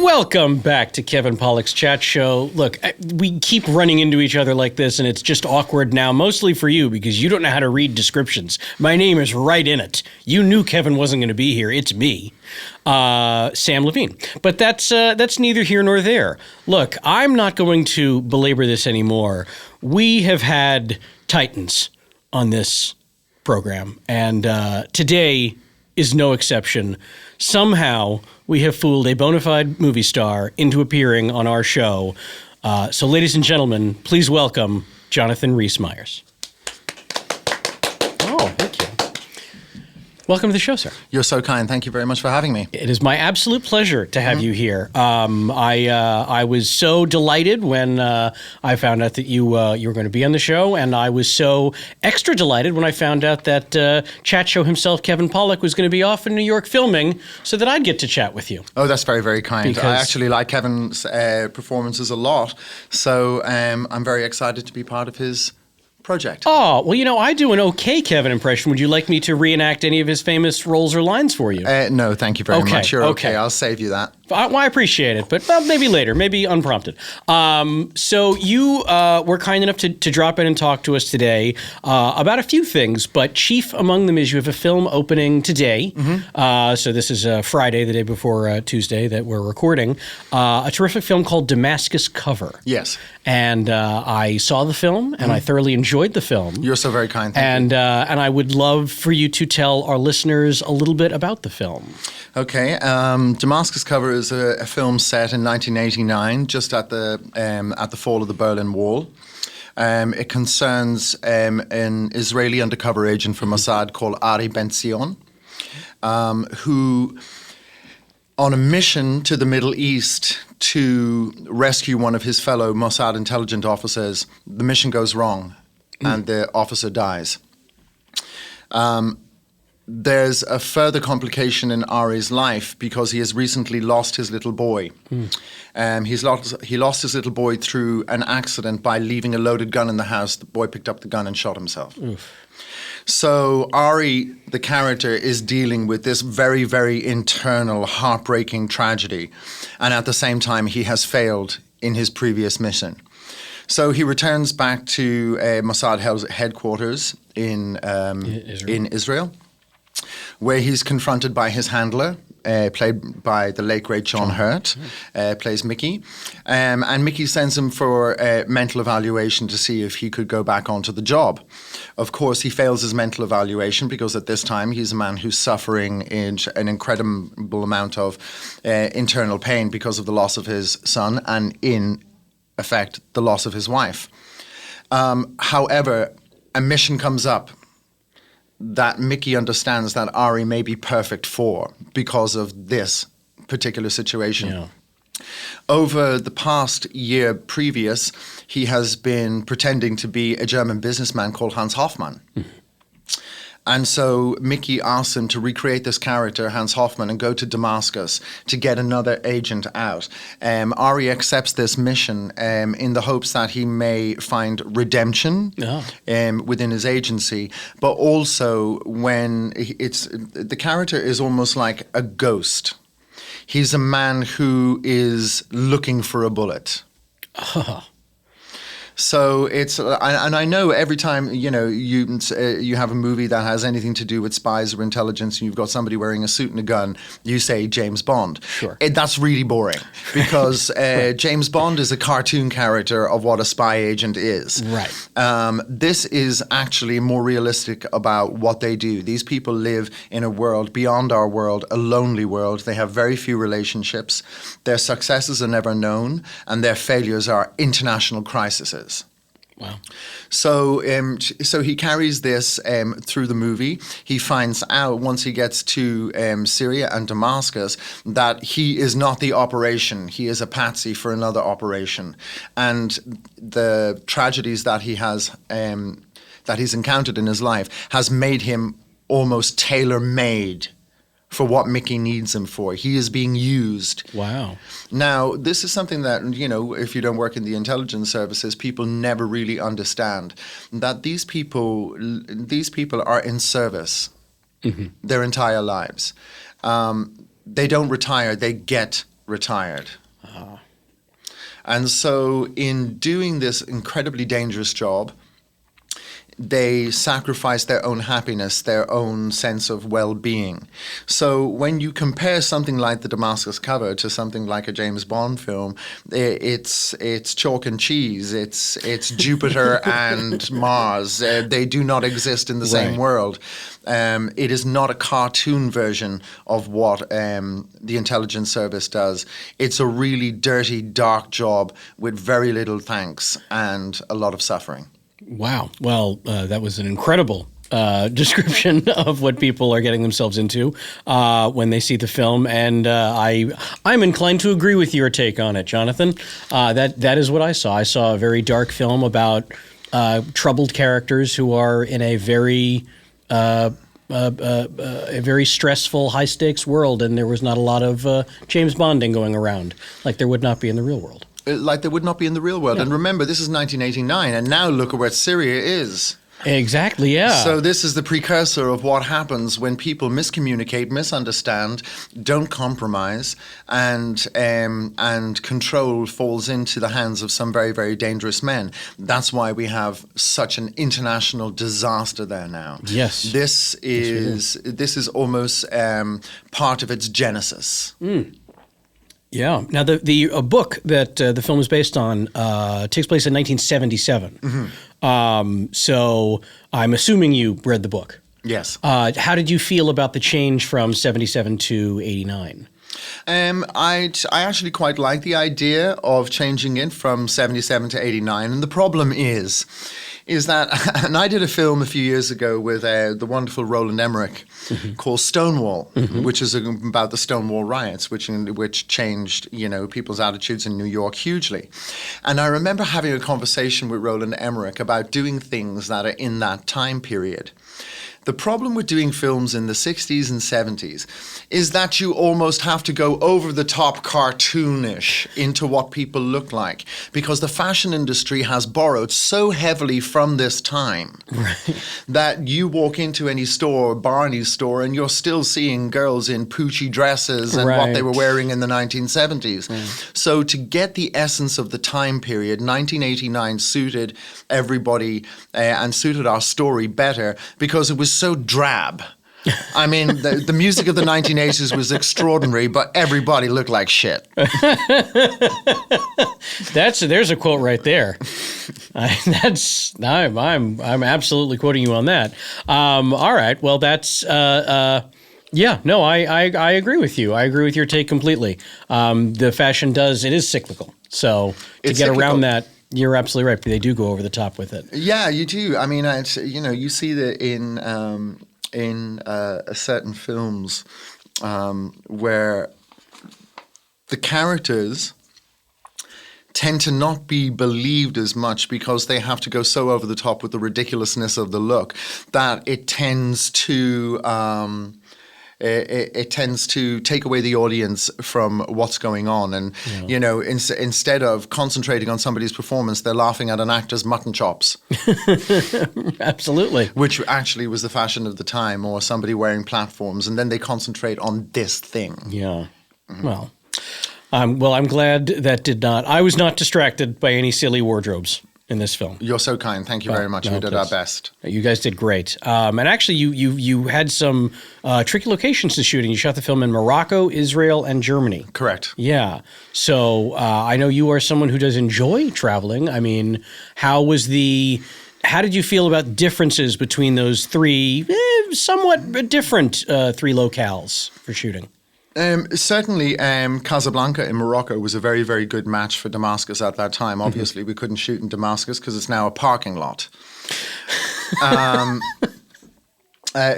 Welcome back to Kevin Pollak's Chat Show. Look, we keep running into each other like this, and it's just awkward now, mostly for you, because you don't know how to read descriptions. My name is right in it. You knew Kevin wasn't going to be here. It's me, Samm Levine. But that's neither here nor there. Look, I'm not going to belabor this anymore. We have had titans on this program, and today is no exception. Somehow, we have fooled a bona fide movie star into appearing on our show. So, ladies and gentlemen, please welcome Jonathan Rhys Meyers. Oh, thank you. Welcome to the show, sir. You're so kind. Thank you very much for having me. It is my absolute pleasure to have you here. I was so delighted when I found out that you were going to be on the show, and I was so extra delighted when I found out that Chat Show himself, Kevin Pollak, was going to be off in New York filming, so that I'd get to chat with you. Oh, that's very, very kind. I actually like Kevin's performances a lot, so I'm very excited to be part of his project. Oh, well, you know, I do an okay Kevin impression. Would you like me to reenact any of his famous roles or lines for you? No, thank you very much. You're okay. I'll save you that. Well, I appreciate it, but maybe later, maybe unprompted. So you were kind enough to drop in and talk to us today about a few things, but chief among them is you have a film opening today. Mm-hmm. So this is Friday, the day before Tuesday that we're recording. A terrific film called Damascus Cover. Yes. And I saw the film, and I thoroughly enjoyed the film. You're so very kind. Thank you. And I would love for you to tell our listeners a little bit about the film. Okay. Damascus Cover is a film set in 1989, just at the fall of the Berlin Wall. It concerns an Israeli undercover agent from Mossad called Ari Ben-Zion, who, on a mission to the Middle East to rescue one of his fellow Mossad intelligence officers, the mission goes wrong and the officer dies. There's a further complication in Ari's life because he has recently lost his little boy. He lost his little boy through an accident by leaving a loaded gun in the house. The boy picked up the gun and shot himself. Oof. So Ari, the character, is dealing with this very, very internal, heartbreaking tragedy. And at the same time, he has failed in his previous mission. So he returns back to Mossad headquarters in Israel, where he's confronted by his handler, played by the late, great John Hurt, plays Mickey. And Mickey sends him for a mental evaluation to see if he could go back onto the job. Of course, he fails his mental evaluation because at this time he's a man who's suffering in an incredible amount of internal pain because of the loss of his son and, in effect, the loss of his wife. However, a mission comes up that Mickey understands that Ari may be perfect for because of this particular situation. Yeah. Over the past year previous, he has been pretending to be a German businessman called Hans Hoffman. Mm-hmm. And so Mickey asks him to recreate this character, Hans Hoffman, and go to Damascus to get another agent out. Ari accepts this mission in the hopes that he may find redemption within his agency, but also when the character is almost like a ghost. He's a man who is looking for a bullet. So it's, and I know every time, you know, you have a movie that has anything to do with spies or intelligence and you've got somebody wearing a suit and a gun, you say James Bond. Sure. That's really boring because James Bond is a cartoon character of what a spy agent is. Right. This is actually more realistic about what they do. These people live in a world beyond our world, a lonely world. They have very few relationships. Their successes are never known and their failures are international crises. Wow. So he carries this through the movie. He finds out once he gets to Syria and Damascus that he is not the operation. He is a patsy for another operation. And the tragedies that he has, that he's encountered in his life has made him almost tailor-made for what Mickey needs him for. He is being used. Wow. Now, this is something that, you know, if you don't work in the intelligence services, people never really understand. That these people are in service their entire lives. They don't retire, they get retired. And so in doing this incredibly dangerous job, they sacrifice their own happiness, their own sense of well-being. So when you compare something like the Damascus cover to something like a James Bond film, it's chalk and cheese. It's Jupiter and Mars. They do not exist in the same world. It is not a cartoon version of what the intelligence service does. It's a really dirty, dark job with very little thanks and a lot of suffering. Wow. Well, that was an incredible description of what people are getting themselves into when they see the film, and I'm inclined to agree with your take on it, Jonathan. That is what I saw. I saw a very dark film about troubled characters who are in a very stressful, high stakes world, and there was not a lot of James Bonding going around like there would not be in the real world. Like they would not be in the real world. Yeah. And remember, this is 1989, and now look at where Syria is. Exactly, yeah. So this is the precursor of what happens when people miscommunicate, misunderstand, don't compromise, and control falls into the hands of some very, very dangerous men. That's why we have such an international disaster there now. Yes. This is almost part of its genesis. Mm. Yeah. Now, the book that the film is based on takes place in 1977. Mm-hmm. So I'm assuming you read the book. Yes. How did you feel about the change from 77 to 89? I actually quite like the idea of changing it from 77 to 89. And the problem is that, and I did a film a few years ago with the wonderful Roland Emmerich called Stonewall, which is about the Stonewall riots, which changed, people's attitudes in New York hugely. And I remember having a conversation with Roland Emmerich about doing things that are in that time period. The problem with doing films in the 60s and 70s is that you almost have to go over the top cartoonish into what people look like, because the fashion industry has borrowed so heavily from this time that you walk into any store, Barney's store, and you're still seeing girls in Poochie dresses and what they were wearing in the 1970s. So to get the essence of the time period, 1989 suited everybody and suited our story better because it was so drab. I mean, the music of the 1980s was extraordinary, but everybody looked like shit. There's a quote right there. I'm absolutely quoting you on that. All right. Well, that's yeah. No, I agree with you. I agree with your take completely. The fashion it is cyclical. So to get around that. You're absolutely right. They do go over the top with it. Yeah, you do. I mean, you see that in certain films where the characters tend to not be believed as much because they have to go so over the top with the ridiculousness of the look that it tends to take away the audience from what's going on. And, instead of concentrating on somebody's performance, they're laughing at an actor's mutton chops. Absolutely. Which actually was the fashion of the time, or somebody wearing platforms. And then they concentrate on this thing. Yeah. Mm-hmm. Well, I'm glad that I was not distracted by any silly wardrobes in this film. You're so kind. Thank you very much. We did our best. You guys did great. And actually, you had some tricky locations to shoot, and you shot the film in Morocco, Israel, and Germany. Correct. Yeah. So I know you are someone who does enjoy traveling. I mean, how did you feel about differences between those three somewhat different three locales for shooting? Certainly, Casablanca in Morocco was a very, very good match for Damascus at that time. Obviously, we couldn't shoot in Damascus because it's now a parking lot.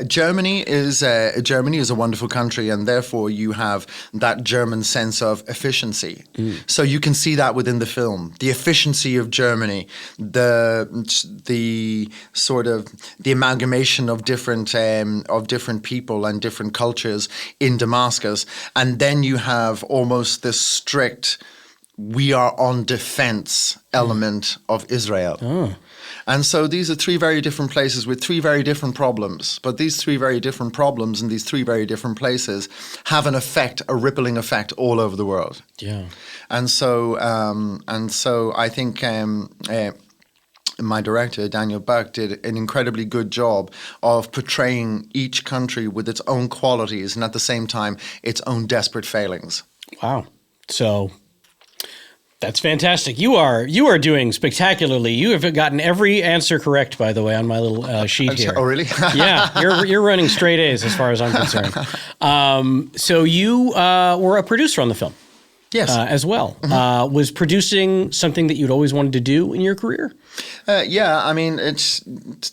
Germany is a wonderful country, and therefore you have that German sense of efficiency. So you can see that within the film, the efficiency of Germany, the sort of the amalgamation of different people and different cultures in Damascus, and then you have almost this strict we are on defense element of Israel. And so these are three very different places with three very different problems. But these three very different problems in these three very different places have an effect, a rippling effect all over the world. Yeah. And so I think my director, Daniel Buck, did an incredibly good job of portraying each country with its own qualities and at the same time its own desperate failings. Wow. So that's fantastic. You are doing spectacularly. You have gotten every answer correct, by the way, on my little sheet here. Oh, really? Yeah, you're running straight A's as far as I'm concerned. So you were a producer on the film. Yes. As well. Was producing something that you'd always wanted to do in your career? Yeah, I mean,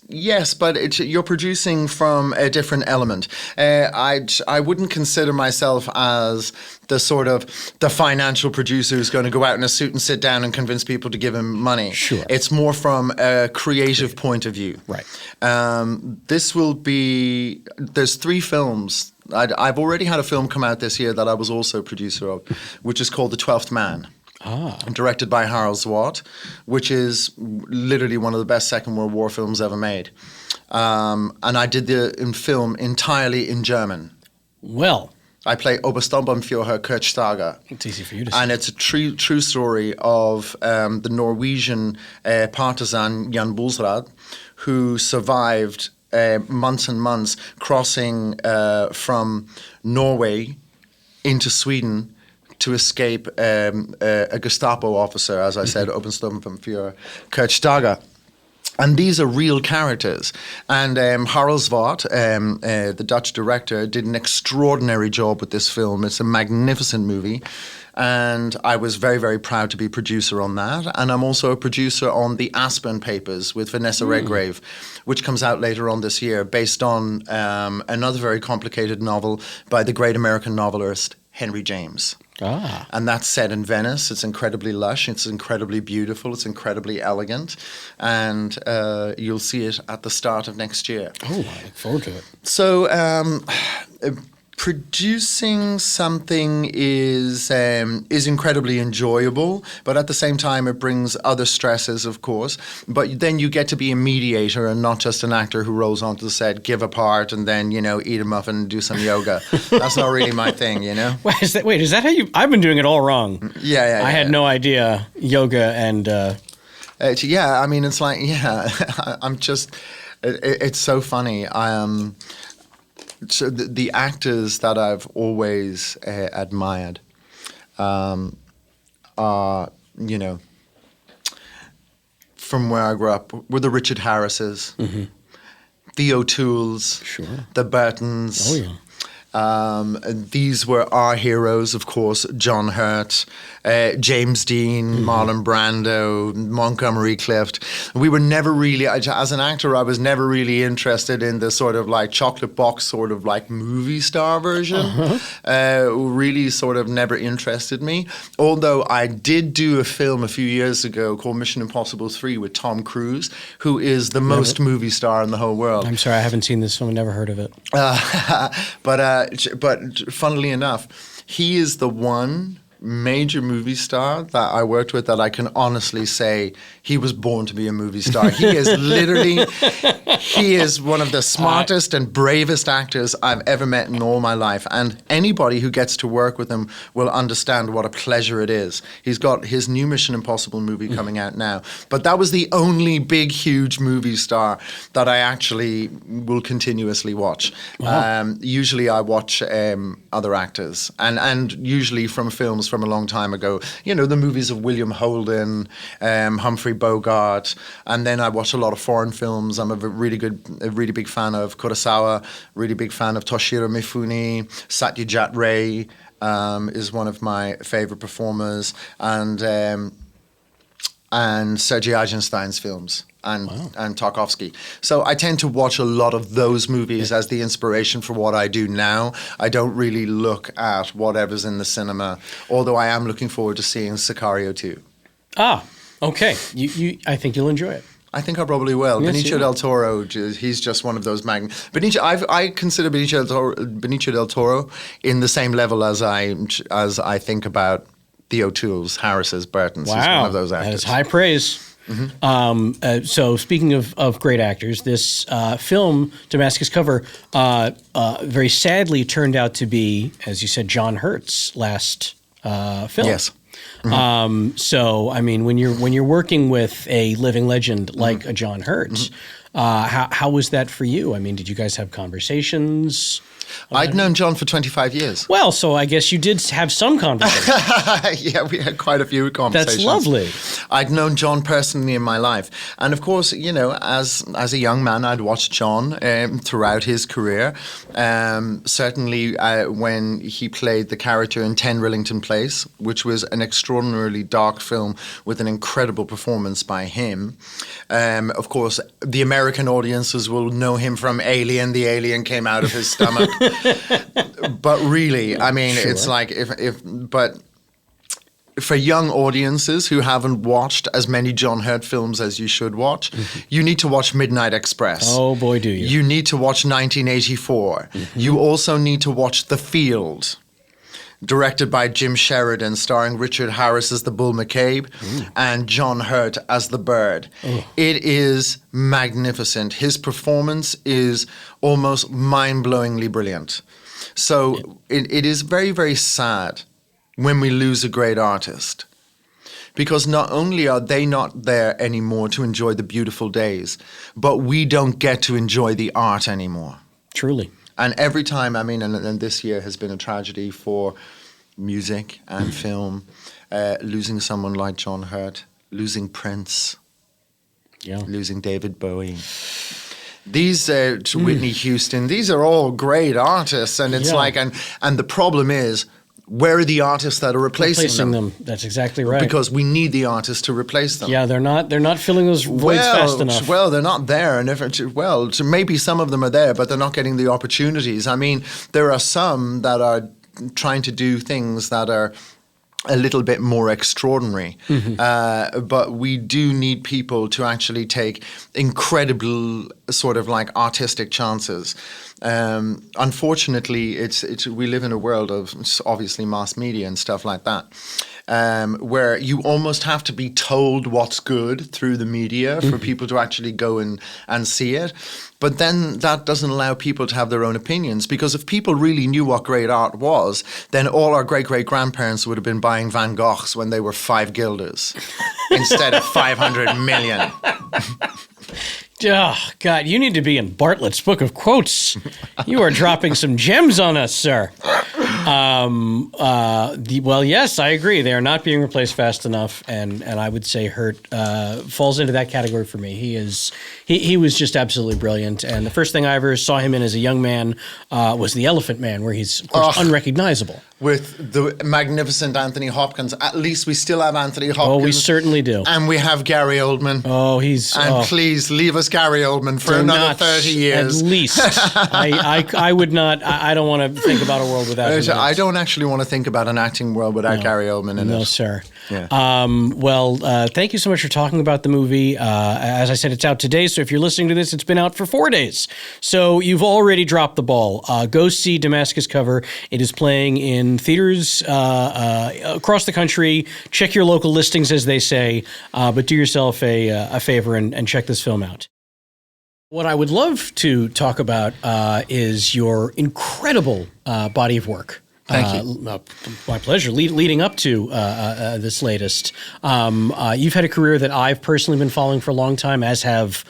yes, but you're producing from a different element. I wouldn't consider myself as the sort of the financial producer who's going to go out in a suit and sit down and convince people to give him money. Sure. It's more from a creative point of view. Right. There's 3 films. I've already had a film come out this year that I was also a producer of, which is called The 12th Man. Directed by Harold Zwart, which is literally one of the best Second World War films ever made. And I did the film entirely in German. Well, I play Obersturmbannführer Kurt Starger. it's easy for you to say. And it's a true story of the Norwegian partisan Jan Bulsrad, who survived months and months crossing from Norway into Sweden to escape a Gestapo officer, as I said, Obersturmbannführer Kurt Starger. And these are real characters. And Harold Zwart, the Dutch director, did an extraordinary job with this film. It's a magnificent movie. And I was very, very proud to be producer on that. And I'm also a producer on The Aspen Papers with Vanessa Redgrave, which comes out later on this year, based on another very complicated novel by the great American novelist Henry James. And that's set in Venice. It's incredibly lush. It's incredibly beautiful. It's incredibly elegant. And you'll see it at the start of next year. Oh, I look forward to it. So producing something is incredibly enjoyable, but at the same time it brings other stresses, of course. But then you get to be a mediator and not just an actor who rolls onto the set, give a part, and then eat a muffin and do some yoga. That's not really my thing, Wait, is that how you? I've been doing it all wrong. Yeah. I had no idea yoga and. Yeah, I mean, it's like I'm just. It's so funny. So the actors that I've always admired are, from where I grew up, were the Richard Harrises, the O'Tooles, the Burtons. Oh, yeah. These were our heroes, of course, John Hurt, James Dean, Marlon Brando, Montgomery Clift. We were never really, as an actor, I was never really interested in the sort of like chocolate box sort of like movie star version. Really sort of never interested me. Although I did do a film a few years ago called Mission Impossible 3 with Tom Cruise, who is the most movie star in the whole world. I'm sorry, I haven't seen this film. I've never heard of it. But funnily enough, he is the one major movie star that I worked with that I can honestly say he was born to be a movie star. He is literally, he is one of the smartest and bravest actors I've ever met in all my life. And anybody who gets to work with him will understand what a pleasure it is. He's got his new Mission Impossible movie coming out now. But that was the only big, huge movie star that I actually will continuously watch. Wow. Usually I watch other actors and usually from films from a long time ago. The movies of William Holden, Humphrey Bogart, and then I watch a lot of foreign films. I'm a really big fan of Kurosawa, really big fan of Toshiro Mifune. Satyajit Ray is one of my favorite performers, and Sergei Eisenstein's films. And Tarkovsky. So I tend to watch a lot of those movies as the inspiration for what I do now. I don't really look at whatever's in the cinema, although I am looking forward to seeing Sicario 2. Ah, okay. I think you'll enjoy it. I think I probably will. Yes, Benicio del Toro, he's just one of those I consider Benicio del Toro in the same level as I think about the O'Tooles, Harrises, Burtons. He's one of those actors. That is high praise. So speaking of great actors, this film, Damascus Cover, very sadly turned out to be, as you said, John Hurt's last film. Yes. So I mean, when you're working with a living legend like a John Hurt, how was that for you? I mean, did you guys have conversations? I'd known John for 25 years. Well, so I guess you did have some conversations. Yeah, we had quite a few conversations. That's lovely. I'd known John personally in my life. And of course, you know, as a young man, I'd watched John throughout his career. Certainly when he played the character in 10 Rillington Place, which was an extraordinarily dark film with an incredible performance by him. Of course, the American audiences will know him from Alien. The alien came out of his stomach. But really, I mean, it's like but for young audiences who haven't watched as many John Hurt films as you should watch, you need to watch Midnight Express. Oh boy, do you. You need to watch 1984. You also need to watch The Field, directed by Jim Sheridan, starring Richard Harris as the Bull McCabe and John Hurt as the Bird. It is magnificent. His performance is almost mind-blowingly brilliant. So it is very, very sad when we lose a great artist, because not only are they not there anymore to enjoy the beautiful days, but we don't get to enjoy the art anymore. Truly. And every time, I mean, and this year has been a tragedy for music and film, losing someone like John Hurt, losing Prince, losing David Bowie. These Whitney Houston, these are all great artists, and it's like, and the problem is, where are the artists that are replacing them? That's exactly right. Because we need the artists to replace them. Yeah, they're not filling those voids fast enough. Well, they're not there, and maybe some of them are there, but they're not getting the opportunities. I mean, there are some that are trying to do things that are a little bit more extraordinary. But we do need people to actually take incredible sort of like artistic chances. Unfortunately, we live in a world of obviously mass media and stuff like that, where you almost have to be told what's good through the media for people to actually go and see it. But then that doesn't allow people to have their own opinions, because if people really knew what great art was, then all our great-great-grandparents would have been buying Van Goghs when they were 5 guilders instead of 500 million. Oh, God, you need to be in Bartlett's Book of Quotes. You are dropping some gems on us, sir. Well, yes, I agree. They are not being replaced fast enough, and I would say Hurt falls into that category for me. He was just absolutely brilliant, and the first thing I ever saw him in as a young man was The Elephant Man, where he's, of course, unrecognizable. With the magnificent Anthony Hopkins. At least we still have Anthony Hopkins. Oh, we certainly do. And we have Gary Oldman. Oh, he's... And please leave us Gary Oldman for another 30 years. At least. I would not... I don't want to think about a world without him. I don't actually want to think about an acting world without Gary Oldman in it. No, sir. Yeah. Well, thank you so much for talking about the movie. As I said, it's out today, so if you're listening to this, it's been out for 4 days. So you've already dropped the ball. Go see Damascus Cover. It is playing in theaters across the country. Check your local listings, as they say, but do yourself a favor and check this film out. What I would love to talk about is your incredible body of work. Thank you. My pleasure. Leading up to this latest, you've had a career that I've personally been following for a long time, as have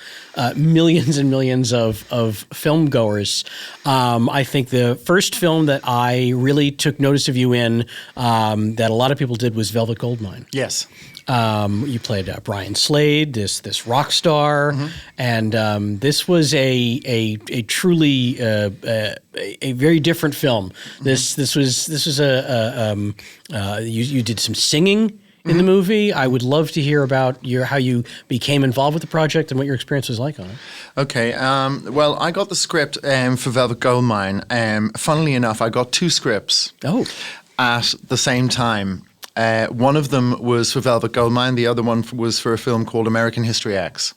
millions and millions of film goers. I think the first film that I really took notice of you in, that a lot of people did, was Velvet Goldmine. Yes. You played Brian Slade, this rock star, and this was a truly a very different film. This was you did some singing in the movie. I would love to hear about how you became involved with the project and what your experience was like on it. Okay. Well, I got the script for Velvet Goldmine. Funnily enough, I got 2 scripts at the same time. One of them was for Velvet Goldmine. The other one was for a film called American History X.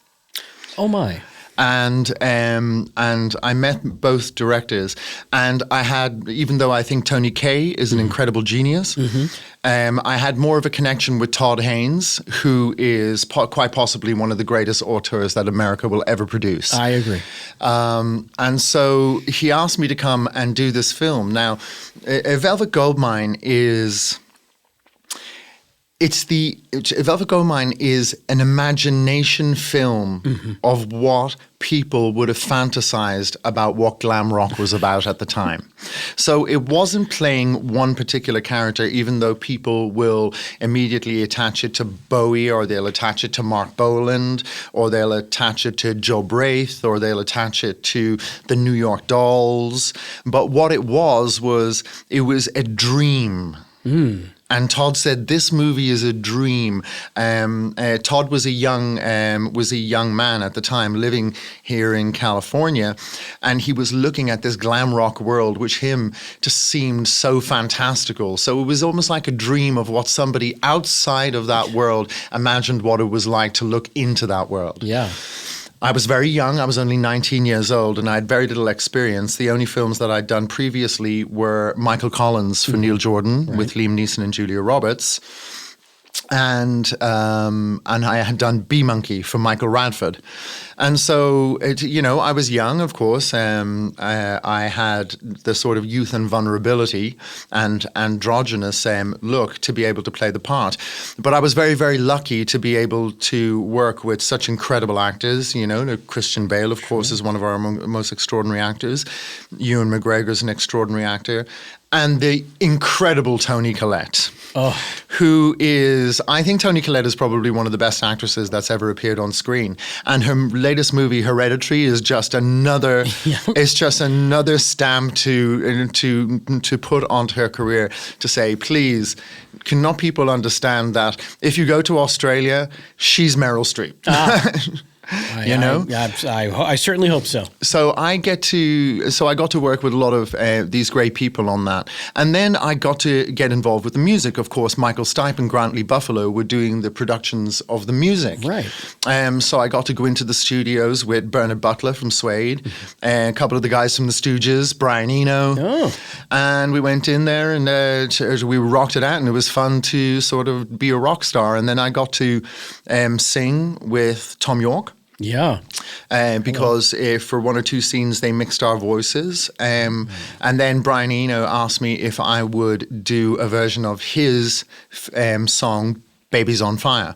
Oh, my. and I met both directors, and I had, even though I think Tony Kaye is an incredible genius, I had more of a connection with Todd Haynes, who is quite possibly one of the greatest auteurs that America will ever produce. I agree. And so he asked me to come and do this film. Now, Velvet Goldmine is... Velvet Goldmine is an imagination film of what people would have fantasized about what glam rock was about at the time. So it wasn't playing one particular character, even though people will immediately attach it to Bowie, or they'll attach it to Mark Boland, or they'll attach it to Joe Braith, or they'll attach it to the New York Dolls. But what it was a dream. And Todd said, "This movie is a dream." Todd was a young man at the time, living here in California, and he was looking at this glam rock world, which him just seemed so fantastical. So it was almost like a dream of what somebody outside of that world imagined what it was like to look into that world. Yeah. I was very young. I was only 19 years old, and I had very little experience. The only films that I'd done previously were Michael Collins for Neil Jordan with Liam Neeson and Julia Roberts. And I had done Bee Monkey for Michael Radford. And so, I was young, of course. I had the sort of youth and vulnerability and androgynous look to be able to play the part. But I was very, very lucky to be able to work with such incredible actors. Christian Bale, of course, is one of our most extraordinary actors. Ewan McGregor's an extraordinary actor. And the incredible Toni Collette, who is, I think Toni Collette is probably one of the best actresses that's ever appeared on screen. And her latest movie, Hereditary, is just another, it's just another stamp to put onto her career, to say, please, cannot people understand that if you go to Australia, she's Meryl Streep. I certainly hope so. So I got to work with a lot of these great people on that. And then I got to get involved with the music. Of course, Michael Stipe and Grantley Buffalo were doing the productions of the music. Right. So I got to go into the studios with Bernard Butler from Suede, and a couple of the guys from the Stooges, Brian Eno. Oh. And we went in there and we rocked it out, and it was fun to sort of be a rock star. And then I got to sing with Tom York. Yeah. Because for one or two scenes they mixed our voices. And then Brian Eno asked me if I would do a version of his song, Baby's on Fire,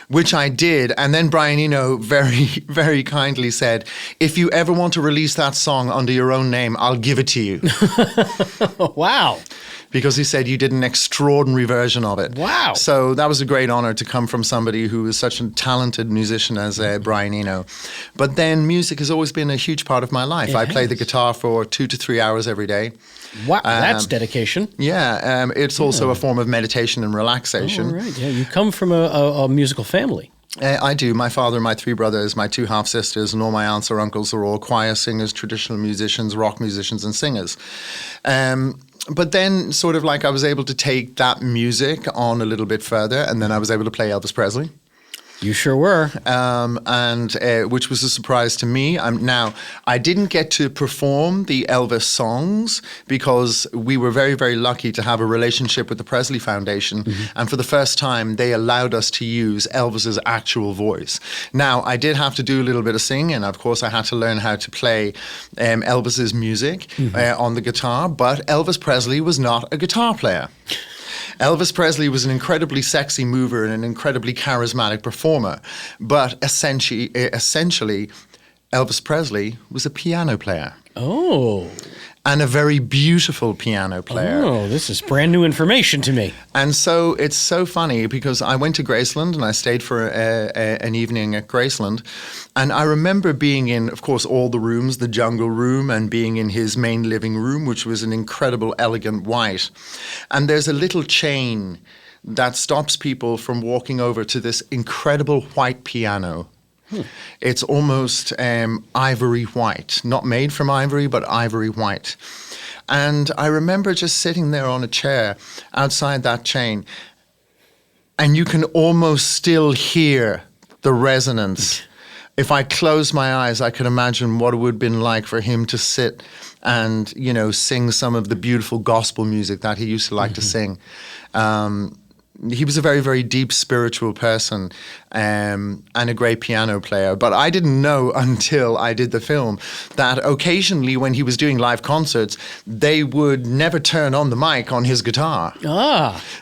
which I did. And then Brian Eno very, very kindly said, if you ever want to release that song under your own name, I'll give it to you. Wow. Because he said you did an extraordinary version of it. Wow. So that was a great honor to come from somebody who is such a talented musician as Brian Eno. But then music has always been a huge part of my life. I play the guitar for 2 to 3 hours every day. Wow, that's dedication. Yeah, it's also a form of meditation and relaxation. Oh, right. Yeah, you come from a musical family. I do. My father, my 3 brothers, my 2 half-sisters, and all my aunts or uncles are all choir singers, traditional musicians, rock musicians, and singers. But then sort of like I was able to take that music on a little bit further, and then I was able to play Elvis Presley. You sure were. And which was a surprise to me. Now, I didn't get to perform the Elvis songs because we were very, very lucky to have a relationship with the Presley Foundation. And for the first time, they allowed us to use Elvis's actual voice. Now, I did have to do a little bit of singing. And of course, I had to learn how to play Elvis's music on the guitar. But Elvis Presley was not a guitar player. Elvis Presley was an incredibly sexy mover and an incredibly charismatic performer, but essentially, Elvis Presley was a piano player. Oh. And a very beautiful piano player. Oh, this is brand new information to me. And so it's so funny because I went to Graceland and I stayed for an evening at Graceland. And I remember being in, of course, all the rooms, the jungle room, and being in his main living room, which was an incredible, elegant white. And there's a little chain that stops people from walking over to this incredible white piano. It's almost ivory white, not made from ivory, but ivory white. And I remember just sitting there on a chair outside that chain, and you can almost still hear the resonance if I closed my eyes, I could imagine what it would have been like for him to sit and, sing some of the beautiful gospel music that he used to like to sing. He was a very, very deep spiritual person and a great piano player. But I didn't know until I did the film that occasionally when he was doing live concerts, they would never turn on the mic on his guitar.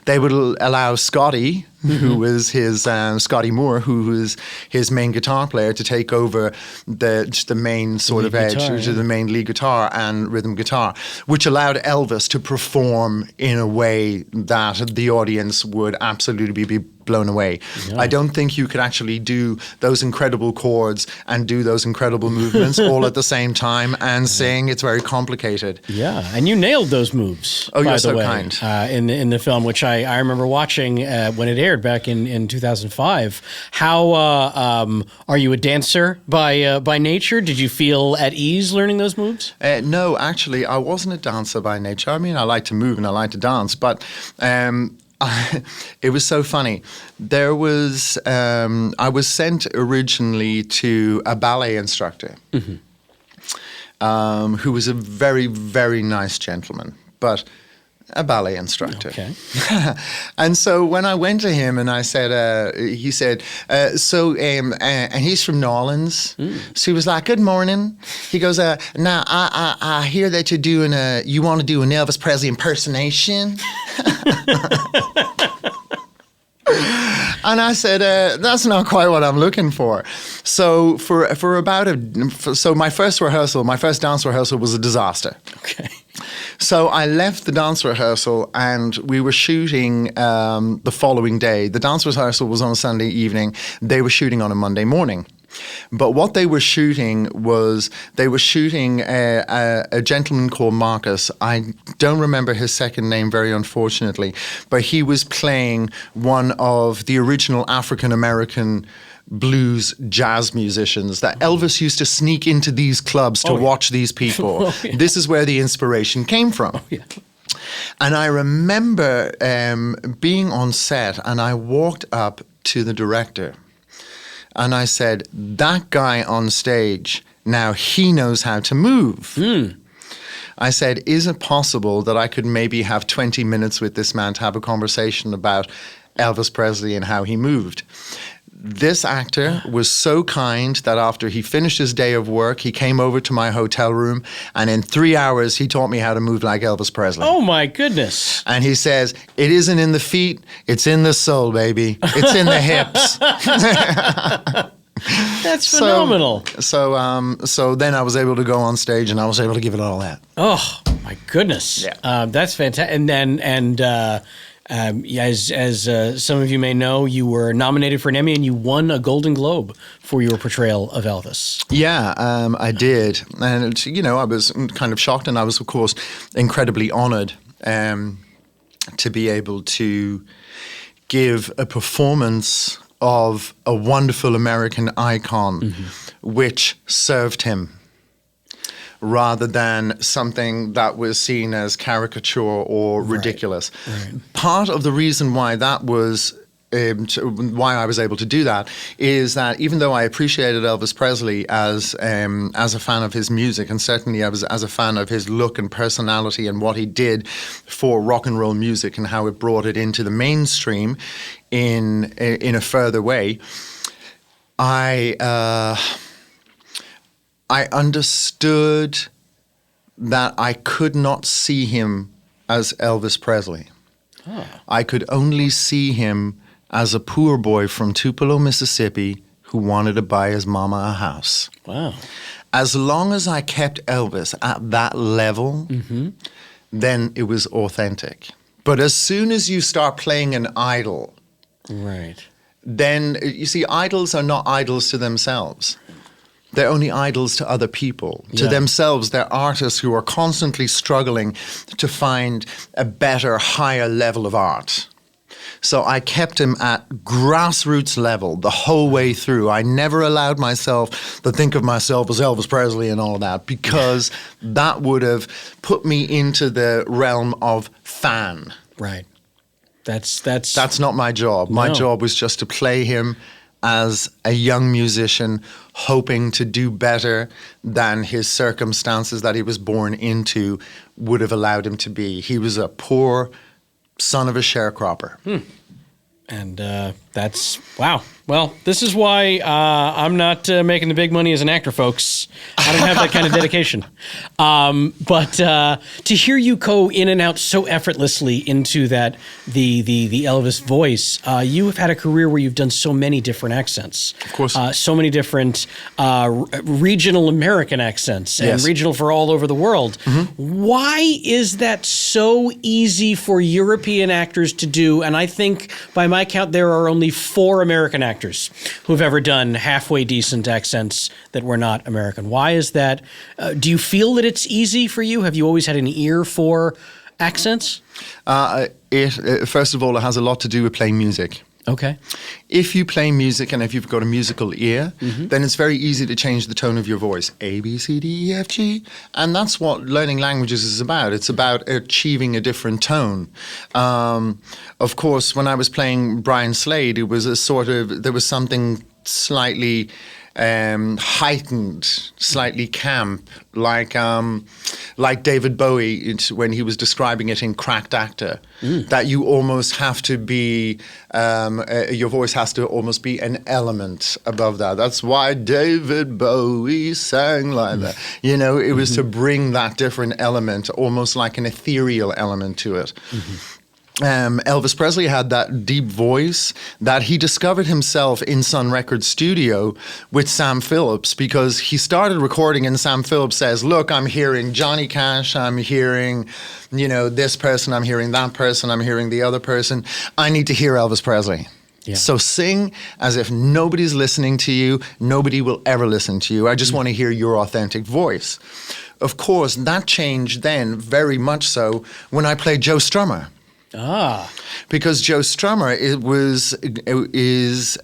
They would allow Scotty, who was his Scotty Moore, who was his main guitar player, to take over the main sort of edge, guitar, the main lead guitar and rhythm guitar, which allowed Elvis to perform in a way that the audience would absolutely be blown away. Yeah. I don't think you could actually do those incredible chords and do those incredible movements all at the same time and sing. It's very complicated. Yeah, and you nailed those moves. Oh, by you're the so way, kind. In the film, which I remember watching when it aired back in 2005. How are you a dancer by nature? Did you feel at ease learning those moves? No, actually, I wasn't a dancer by nature. I mean, I like to move and I like to dance, but it was so funny. There was I was sent originally to a ballet instructor who was a very, very nice gentleman, but a ballet instructor. Okay. And so when I went to him and I said, he said, and he's from New Orleans. So he was like, good morning. He goes, now I hear that you want to do an Elvis Presley impersonation. And I said, that's not quite what I'm looking for. So so my first dance rehearsal was a disaster. Okay. So I left the dance rehearsal and we were shooting the following day. The dance rehearsal was on a Sunday evening. They were shooting on a Monday morning. But what they were shooting was a gentleman called Marcus. I don't remember his second name, very unfortunately, but he was playing one of the original African-American blues jazz musicians that Elvis used to sneak into these clubs to watch these people. This is where the inspiration came from. And I remember being on set and I walked up to the director. And I said, that guy on stage, now he knows how to move. I said, is it possible that I could maybe have 20 minutes with this man to have a conversation about Elvis Presley and how he moved? This actor was so kind that after he finished his day of work, he came over to my hotel room, and in 3 hours, he taught me how to move like Elvis Presley. Oh, my goodness. And he says, it isn't in the feet, it's in the soul, baby. It's in the hips. That's phenomenal. So then I was able to go on stage, and I was able to give it all that. Oh, my goodness. Yeah. That's fantastic. As some of you may know, you were nominated for an Emmy and you won a Golden Globe for your portrayal of Elvis. Yeah, I did. And, I was kind of shocked, and I was, of course, incredibly honored to be able to give a performance of a wonderful American icon, which served him, rather than something that was seen as caricature or ridiculous. Right. Part of the reason why that was, why I was able to do that, is that even though I appreciated Elvis Presley as a fan of his music, and certainly as a fan of his look and personality and what he did for rock and roll music and how it brought it into the mainstream in a further way, I understood that I could not see him as Elvis Presley. I could only see him as a poor boy from Tupelo, Mississippi, who wanted to buy his mama a house. Wow. As long as I kept Elvis at that level, then it was authentic. But as soon as you start playing an idol, then, you see, idols are not idols to themselves. They're only idols to other people. To themselves, they're artists who are constantly struggling to find a better, higher level of art. So I kept him at grassroots level the whole way through. I never allowed myself to think of myself as Elvis Presley and all of that, because that would have put me into the realm of fan. Right. That's not my job. My job was just to play him as a young musician hoping to do better than his circumstances that he was born into would have allowed him to be. He was a poor son of a sharecropper. And that's, wow. Well, this is why I'm not making the big money as an actor, folks. I don't have that kind of dedication. But to hear you go in and out so effortlessly into that the Elvis voice, you have had a career where you've done so many different accents. Of course. So many different regional American accents and Yes. regional for all over the world. Why is that so easy for European actors to do? And I think, by my count, there are only 4 American actors who've ever done halfway decent accents that were not American. Why is that? Do you feel that it's easy for you? Have you always had an ear for accents? First of all, it has a lot to do with playing music. Okay. If you play music and if you've got a musical ear, then it's very easy to change the tone of your voice. A, B, C, D, E, F, G. And that's what learning languages is about. It's about achieving a different tone. Of course, when I was playing Brian Slade, it was there was something slightly heightened, slightly camp, like David Bowie when he was describing it in Cracked Actor, that you almost have to be, your voice has to almost be an element above that. That's why David Bowie sang like that. You know, it was to bring that different element, almost like an ethereal element to it. Elvis Presley had that deep voice that he discovered himself in Sun Records studio with Sam Phillips, because he started recording and Sam Phillips says, look, I'm hearing Johnny Cash, I'm hearing, this person, I'm hearing that person, I'm hearing the other person. I need to hear Elvis Presley. Yeah. So sing as if nobody's listening to you, nobody will ever listen to you. I just want to hear your authentic voice. Of course, that changed then very much so when I played Joe Strummer. Because Joe Strummer is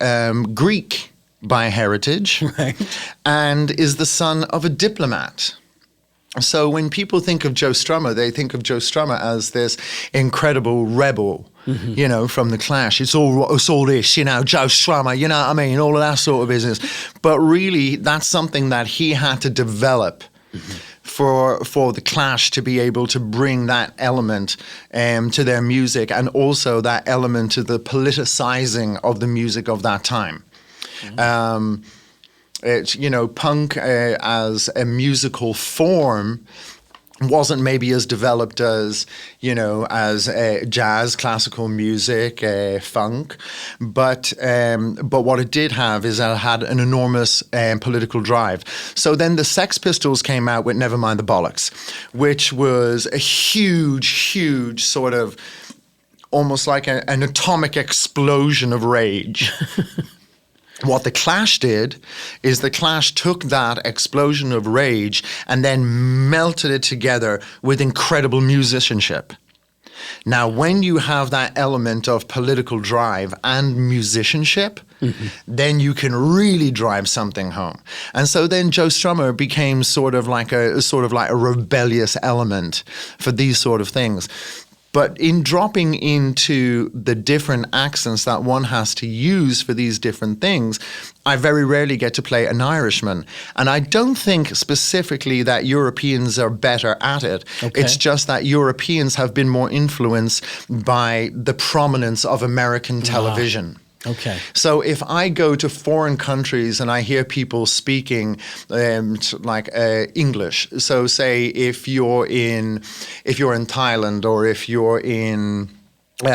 Greek by heritage, right, and is the son of a diplomat. So when people think of Joe Strummer, they think of Joe Strummer as this incredible rebel, from the Clash. It's all this, Joe Strummer, you know what I mean, all of that sort of business. But really, that's something that he had to develop. For the Clash to be able to bring that element to their music, and also that element to the politicizing of the music of that time. Punk as a musical form wasn't maybe as developed as, as jazz, classical music, funk. But what it did have is that it had an enormous political drive. So then the Sex Pistols came out with Nevermind the Bollocks, which was a huge, huge sort of almost like an atomic explosion of rage. What the Clash did is the Clash took that explosion of rage and then melted it together with incredible musicianship. Now, when you have that element of political drive and musicianship, then you can really drive something home. And so then Joe Strummer became sort of like a rebellious element for these sort of things. But in dropping into the different accents that one has to use for these different things, I very rarely get to play an Irishman. And I don't think specifically that Europeans are better at it. Okay. It's just that Europeans have been more influenced by the prominence of American television. Okay. So if I go to foreign countries and I hear people speaking English, so say if you're in Thailand, or if you're in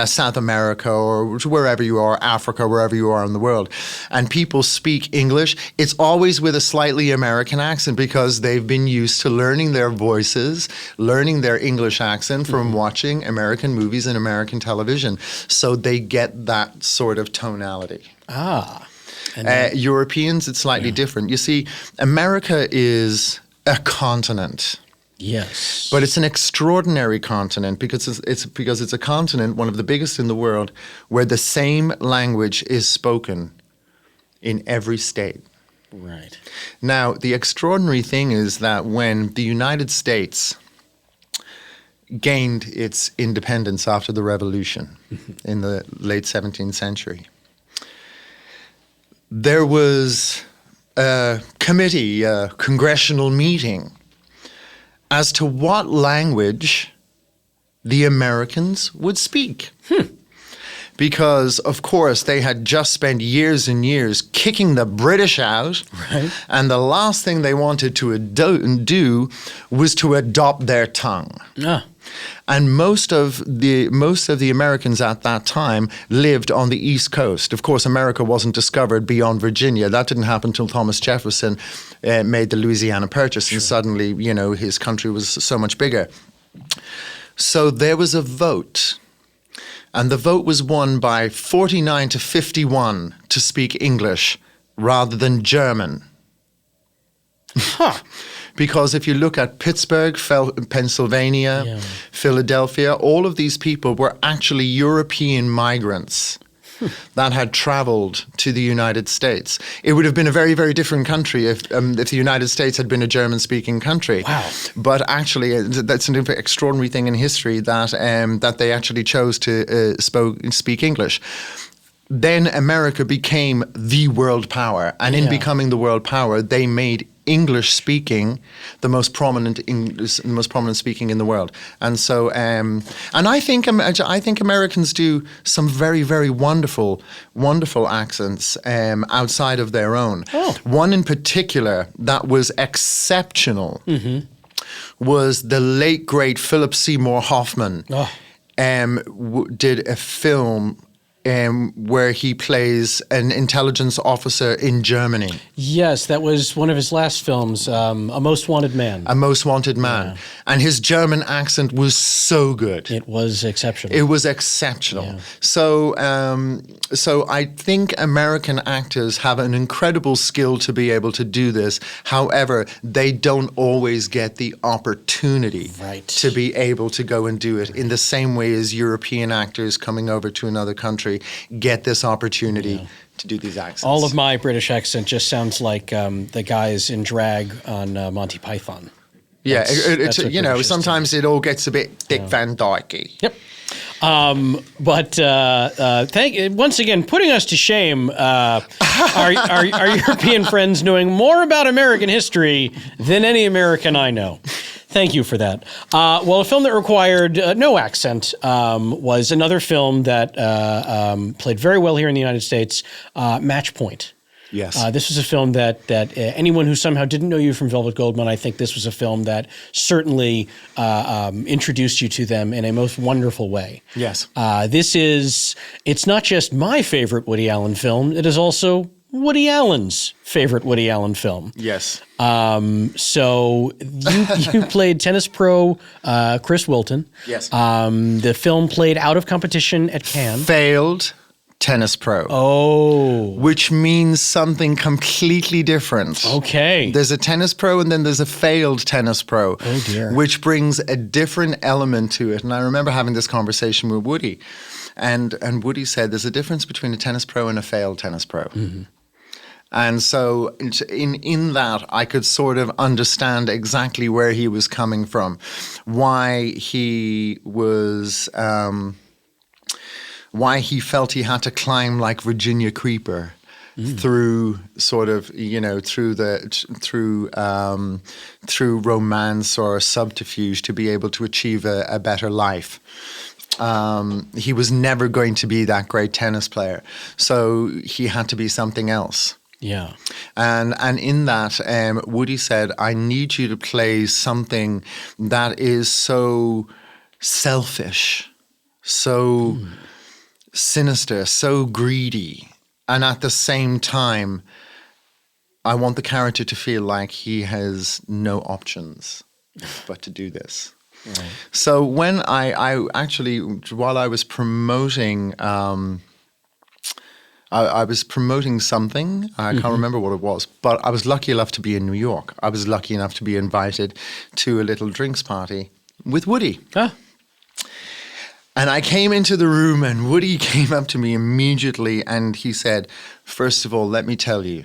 South America, or wherever you are, Africa, wherever you are in the world, and people speak English, it's always with a slightly American accent, because they've been used to learning their voices, learning their English accent from watching American movies and American television. So they get that sort of tonality. Europeans, it's slightly different. You see, America is a continent. Yes. But it's an extraordinary continent because it's a continent, one of the biggest in the world, where the same language is spoken in every state. Right. Now, the extraordinary thing is that when the United States gained its independence after the Revolution in the late 17th century, there was a committee, a congressional meeting, as to what language the Americans would speak. Because, of course, they had just spent years and years kicking the British out. Right. And the last thing they wanted to do was to adopt their tongue. Ah. And most of the Americans at that time lived on the East Coast. Of course, America wasn't discovered beyond Virginia. That didn't happen until Thomas Jefferson made the Louisiana Purchase. Sure. And suddenly, his country was so much bigger. So there was a vote. And the vote was won by 49 to 51 to speak English rather than German. Huh. Because if you look at Pittsburgh, Pennsylvania, Philadelphia, all of these people were actually European migrants that had traveled to the United States. It would have been a very, very different country if the United States had been a German-speaking country. Wow. But actually, that's an extraordinary thing in history that they actually chose to speak English. Then America became the world power. And in becoming the world power, they made English speaking the most prominent speaking in the world. And so and I think Americans do some very, very wonderful accents outside of their own. Oh. One in particular that was exceptional was the late great Philip Seymour Hoffman. Oh. Did a film where he plays an intelligence officer in Germany. Yes, that was one of his last films, A Most Wanted Man. A Most Wanted Man. Yeah. And his German accent was so good. It was exceptional. It was exceptional. Yeah. So I think American actors have an incredible skill to be able to do this. However, they don't always get the opportunity to be able to go and do it in the same way as European actors coming over to another country get this opportunity to do these accents. All of my British accent just sounds like the guys in drag on Monty Python. Yeah, it's sometimes it all gets a bit Dick Van Dyke-y. Yep. But once again, putting us to shame, our European friends knowing more about American history than any American I know. Thank you for that. Well, a film that required no accent was another film that played very well here in the United States, Match Point. Yes. This was a film that anyone who somehow didn't know you from Velvet Goldmine, I think this was a film that certainly introduced you to them in a most wonderful way. Yes. It's not just my favorite Woody Allen film, it is also Woody Allen's favorite Woody Allen film. Yes. So you played tennis pro Chris Wilton. Yes. The film played out of competition at Cannes. Failed tennis pro. Oh. Which means something completely different. Okay. There's a tennis pro and then there's a failed tennis pro. Oh, dear. Which brings a different element to it. And I remember having this conversation with Woody. And Woody said there's a difference between a tennis pro and a failed tennis pro. Mm-hmm. And so in that, I could sort of understand exactly where he was coming from, why he was, why he felt he had to climb like Virginia Creeper through sort of, through romance or subterfuge to be able to achieve a better life. He was never going to be that great tennis player, so he had to be something else. Yeah. And in that, Woody said, I need you to play something that is so selfish, so sinister, so greedy. And at the same time, I want the character to feel like he has no options but to do this. Right. So when I actually, while I was promoting... I was promoting something. I can't remember what it was, but I was lucky enough to be in New York. I was lucky enough to be invited to a little drinks party with Woody. Ah. And I came into the room and Woody came up to me immediately and he said, first of all, let me tell you,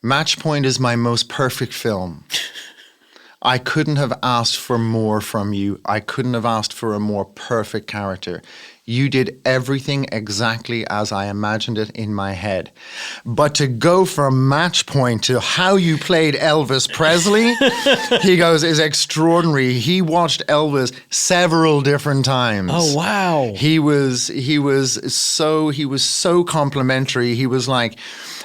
Match Point is my most perfect film. I couldn't have asked for more from you. I couldn't have asked for a more perfect character. You did everything exactly as I imagined it in my head. But to go from Match Point to how you played Elvis Presley, he goes, is extraordinary. He watched Elvis several different times. Oh, wow. He was so complimentary. He was like,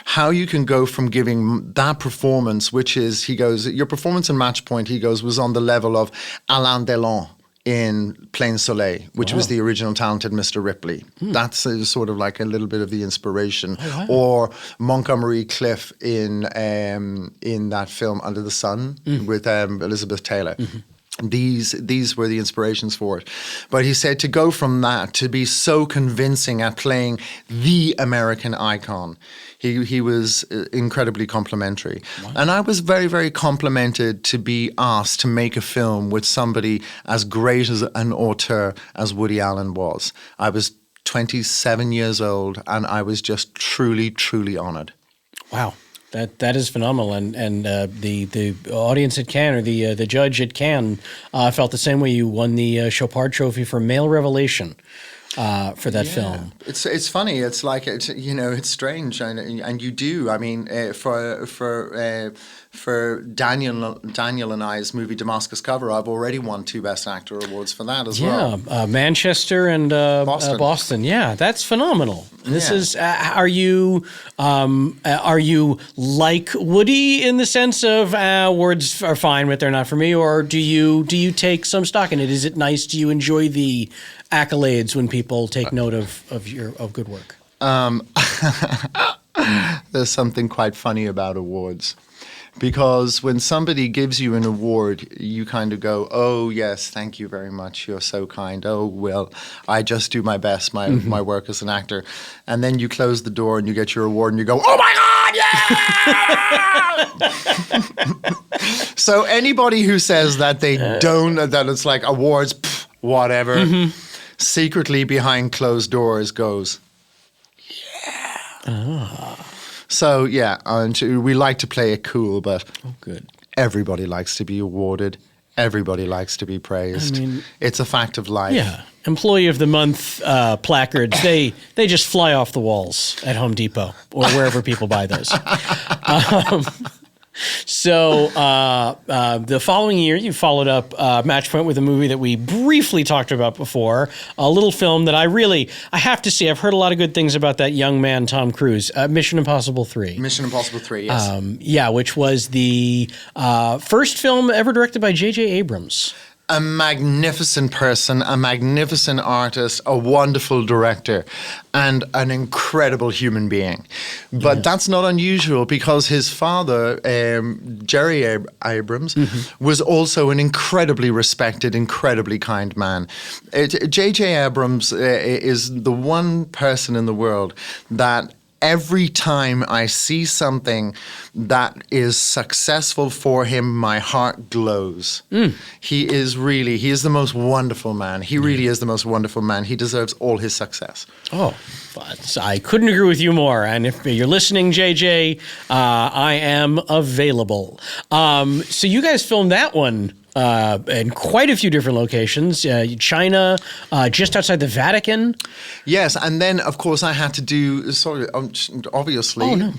how you can go from giving that performance, which is, he goes, your performance in Match Point, he goes, was on the level of Alain Delon in Plain Soleil, which was the original talented Mr. Ripley. That's sort of like a little bit of the inspiration. Oh, wow. Or Montgomery Clift in that film Under the Sun with Elizabeth Taylor. These were the inspirations for it. But he said to go from that to be so convincing at playing the American icon, he was incredibly complimentary. Wow. And I was very, very complimented to be asked to make a film with somebody as great as an auteur as Woody Allen was. I was 27 years old and I was just truly, truly honored. Wow. That is phenomenal, and the audience at Cannes, or the judge at Cannes, felt the same way. You won the Chopard Trophy for Male Revelation for that film. It's funny. It's like it's strange, and you do. I mean, for Daniel and I's movie Damascus Cover, I've already won 2 Best Actor awards for that as well. Yeah, Manchester and Boston. Yeah, that's phenomenal. This is. Are you like Woody in the sense of awards are fine, but they're not for me, or do you take some stock in it? Is it nice? Do you enjoy the accolades when people take note of your good work? There's something quite funny about awards. Because when somebody gives you an award, you kind of go, oh, yes, thank you very much. You're so kind. Oh, well, I just do my best, my work as an actor. And then you close the door and you get your award and you go, oh, my God, yeah! So anybody who says that they don't, that it's like awards, whatever, secretly behind closed doors goes, yeah. So, yeah, we like to play it cool, but everybody likes to be awarded. Everybody likes to be praised. I mean, it's a fact of life. Yeah. Employee of the Month placards, they just fly off the walls at Home Depot or wherever people buy those. So the following year, you followed up Match Point with a movie that we briefly talked about before, a little film that I have to see. I've heard a lot of good things about that young man, Tom Cruise, Mission Impossible 3. Mission Impossible 3, yes. Which was the first film ever directed by J.J. Abrams. A magnificent person, a magnificent artist, a wonderful director, and an incredible human being. But that's not unusual because his father, Jerry Abrams, was also an incredibly respected, incredibly kind man. J.J. Abrams is the one person in the world that every time I see something that is successful for him, my heart glows. He is the most wonderful man. He really is the most wonderful man. He deserves all his success. Oh, I couldn't agree with you more. And if you're listening, JJ, I am available. So you guys filmed that one in quite a few different locations. China, just outside the Vatican. Yes, and then of course I had to do obviously. Oh, no.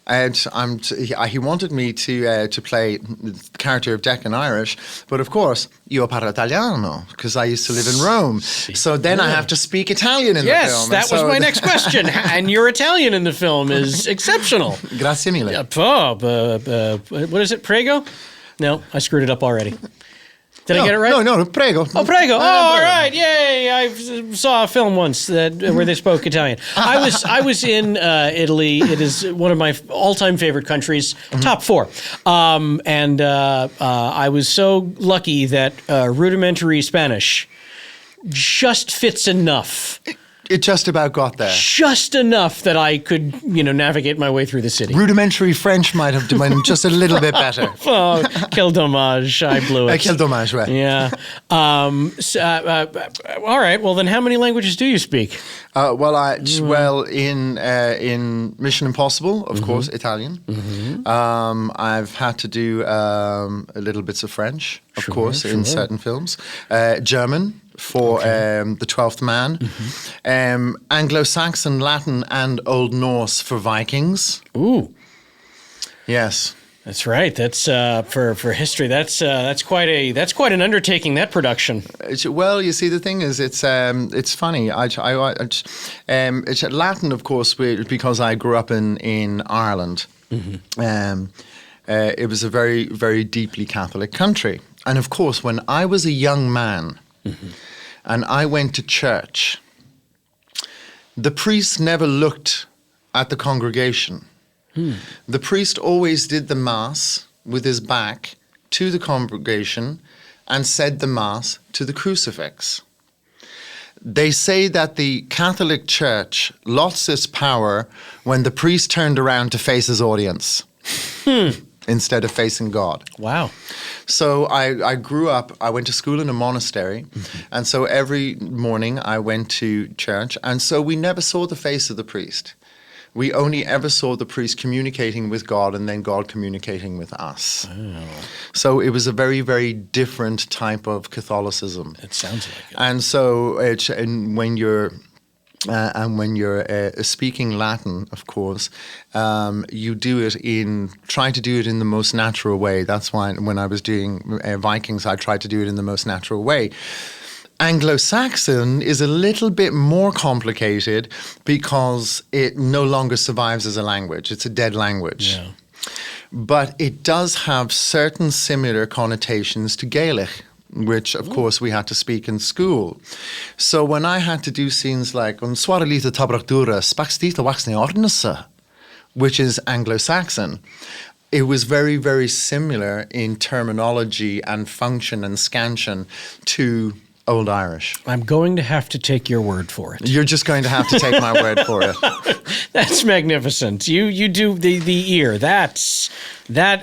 And he wanted me to play the character of Deccan Irish, but of course io parlo italiano because I used to live in Rome. So then I have to speak Italian in the film. Yes, that was my next question. And your Italian in the film is exceptional. Grazie mille. What is it? Prego? No, I screwed it up already. Did I get it right? No, prego. Oh, prego. All right. Yay. I saw a film once where they spoke Italian. I was in Italy. It is one of my all-time favorite countries, top 4. And I was so lucky that rudimentary Spanish just fits enough. It just about got there. Just enough that I could, navigate my way through the city. Rudimentary French might have been just a little bit better. Oh, quel dommage. I blew it. Quel dommage, right. Yeah. All right. Well, then how many languages do you speak? In Mission Impossible, of course, Italian. I've had to do a little bits of French, of course, in certain films. German for The 12th Man. Anglo-Saxon, Latin, and Old Norse for Vikings. Ooh. Yes. That's right. That's for history. That's quite an undertaking. That production. Well, you see, the thing is, it's funny. It's Latin, of course, because I grew up in Ireland. It was a very, very deeply Catholic country, and of course, when I was a young man, and I went to church, the priest never looked at the congregation. The priest always did the Mass with his back to the congregation and said the Mass to the crucifix. They say that the Catholic Church lost its power when the priest turned around to face his audience instead of facing God. Wow. So I grew up, I went to school in a monastery, and so every morning I went to church, and so we never saw the face of the priest. We only ever saw the priest communicating with God and then God communicating with us. Oh. So it was a very, very different type of Catholicism. It sounds like it. And so when you're speaking Latin, of course, you try to do it in the most natural way. That's why when I was doing Vikings, I tried to do it in the most natural way. Anglo-Saxon is a little bit more complicated because it no longer survives as a language. It's a dead language. Yeah. But it does have certain similar connotations to Gaelic, which, of course, we had to speak in school. So when I had to do scenes like Swaralita Tabrachtura, Spaxtita Waxne Ordnasa, which is Anglo-Saxon, it was very, very similar in terminology and function and scansion to Old Irish. I'm going to have to take your word for it. You're just going to have to take my word for it. That's magnificent. You do the ear. That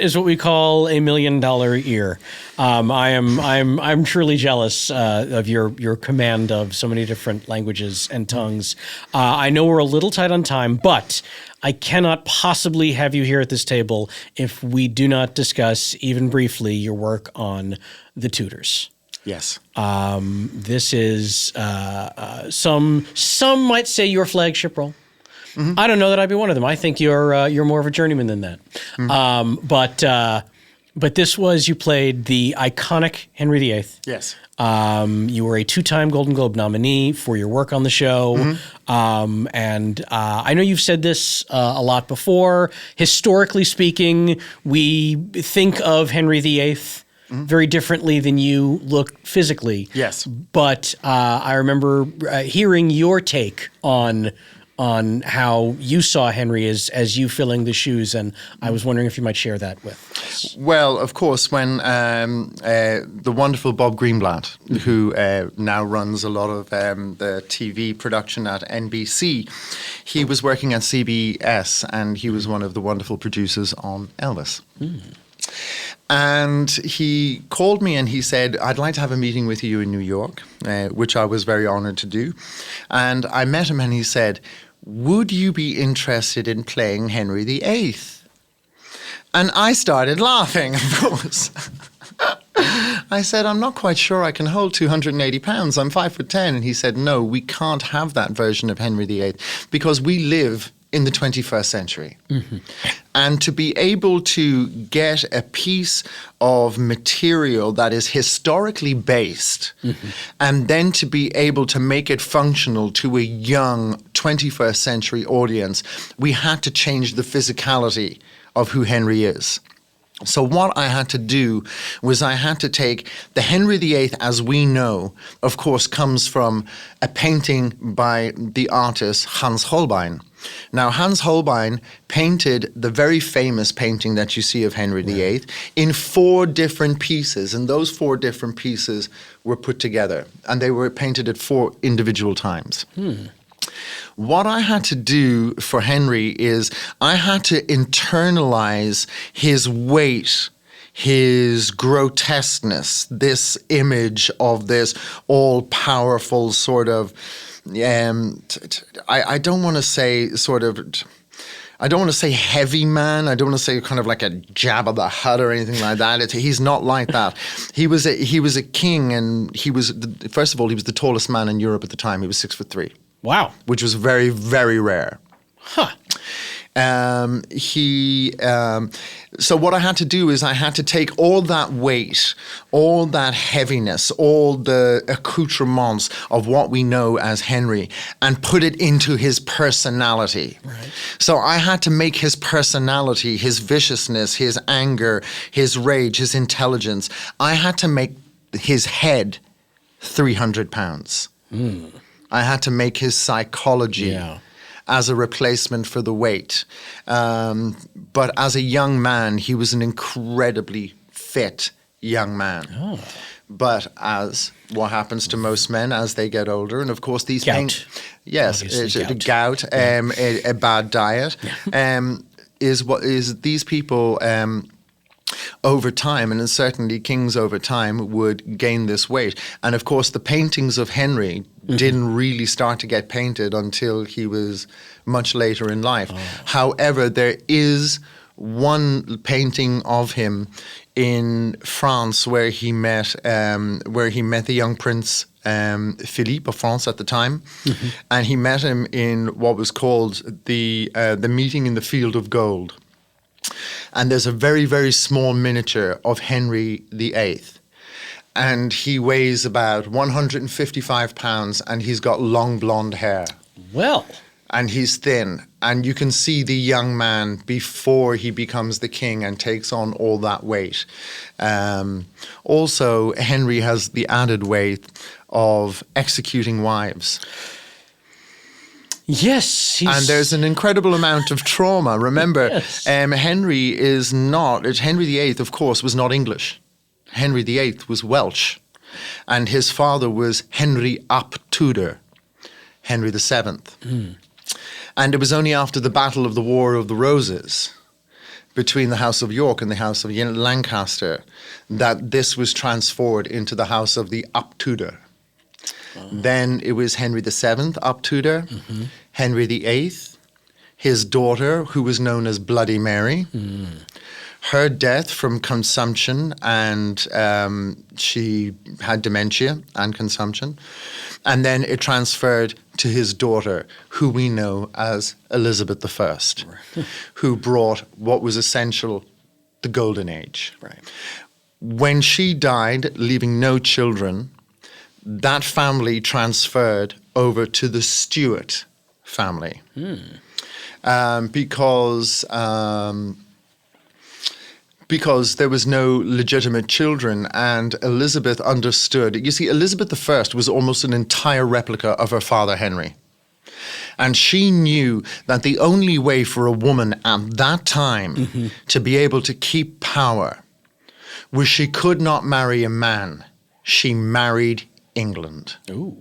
is what we call $1 million ear. I'm truly jealous of your command of so many different languages and tongues. I know we're a little tight on time, but I cannot possibly have you here at this table if we do not discuss, even briefly, your work on the Tudors. Yes. This is some might say your flagship role. Mm-hmm. I don't know that I'd be one of them. I think you're more of a journeyman than that. Mm-hmm. But this was, you played the iconic Henry VIII. Yes. You were a 2-time Golden Globe nominee for your work on the show. Mm-hmm. And I know you've said this a lot before. Historically speaking, we think of Henry VIII very differently than you look physically. Yes. But I remember hearing your take on how you saw Henry as you filling the shoes, and I was wondering if you might share that with us. Well, of course, when the wonderful Bob Greenblatt, who now runs a lot of the TV production at NBC, he was working at CBS, and he was one of the wonderful producers on Elvis. And he called me and he said, I'd like to have a meeting with you in New York, which I was very honored to do. And I met him and he said, would you be interested in playing Henry VIII? And I started laughing, of course. I said, I'm not quite sure I can hold 280 pounds. I'm 5'10". And he said, no, we can't have that version of Henry VIII because we live in the 21st century. Mm-hmm. And to be able to get a piece of material that is historically based, mm-hmm. and then to be able to make it functional to a young 21st century audience, we had to change the physicality of who Henry is. So what I had to do was I had to take the Henry VIII as we know, of course, comes from a painting by the artist Hans Holbein. Now, Hans Holbein painted the very famous painting that you see of Henry VIII in 4 different pieces, and those 4 different pieces were put together, and they were painted at 4 individual times. What I had to do for Henry is I had to internalize his weight, his grotesqueness, this image of this all-powerful sort of I don't want to say sort of. I don't want to say heavy man. I don't want to say kind of like a Jabba the Hutt or anything like that. He's not like that. He was a king, and first of all, he was the tallest man in Europe at the time. He was 6'3". Wow. Which was very, very rare. Huh. So what I had to do is I had to take all that weight, all that heaviness, all the accoutrements of what we know as Henry and put it into his personality. Right. So I had to make his personality, his viciousness, his anger, his rage, his intelligence, I had to make his head 300 pounds. I had to make his psychology as a replacement for the weight. But as a young man, he was an incredibly fit young man. Oh. But as what happens to most men as they get older, and of course these gout. Yes, gout, a bad diet, is these people over time, and certainly kings over time, would gain this weight. And of course, the paintings of Henry didn't really start to get painted until he was much later in life. Oh. However, there is one painting of him in France where he met the young prince Philippe of France at the time, and he met him in what was called the meeting in the Field of Gold. And there's a very, very small miniature of Henry VIII. And he weighs about 155 pounds, and he's got long blonde hair. Well. And he's thin. And you can see the young man before he becomes the king and takes on all that weight. Also, Henry has the added weight of executing wives. Yes. And there's an incredible amount of trauma. Remember, Henry VIII, of course, was not English. Henry VIII was Welsh. And his father was Henry ap Tudor, Henry VII. And it was only after the Battle of the War of the Roses between the House of York and the House of Lancaster that this was transferred into the House of the ap Tudor. Then it was Henry VII, ap Tudor, Henry VIII, his daughter, who was known as Bloody Mary, her death from consumption, and she had dementia and consumption. And then it transferred to his daughter, who we know as Elizabeth I, who brought what was essential, the Golden Age. Right. When she died, leaving no children, that family transferred over to the Stuart family because there was no legitimate children, and Elizabeth understood. You see, Elizabeth I was almost an entire replica of her father Henry. And she knew that the only way for a woman at that time to be able to keep power was she could not marry a man. She married England. Ooh.